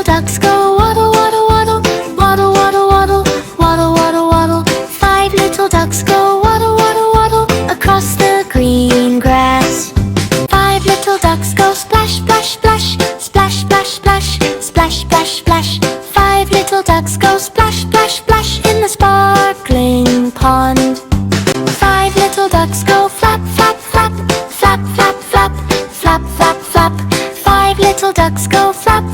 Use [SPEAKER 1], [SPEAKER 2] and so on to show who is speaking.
[SPEAKER 1] ducks go waddle, waddle, waddle, waddle, waddle, waddle, waddle, waddle, waddle. 5 little ducks go waddle, waddle, waddle across the green grass. 5 little ducks go splash, splash, splash, splash, splash, splash, splash, splash, splash. 5 little ducks go splash, splash, splash in the sparkling pond. 5 little ducks go flap, flap, flap, flap, flap, flap, flap, flap, flap. 5 little ducks go flap,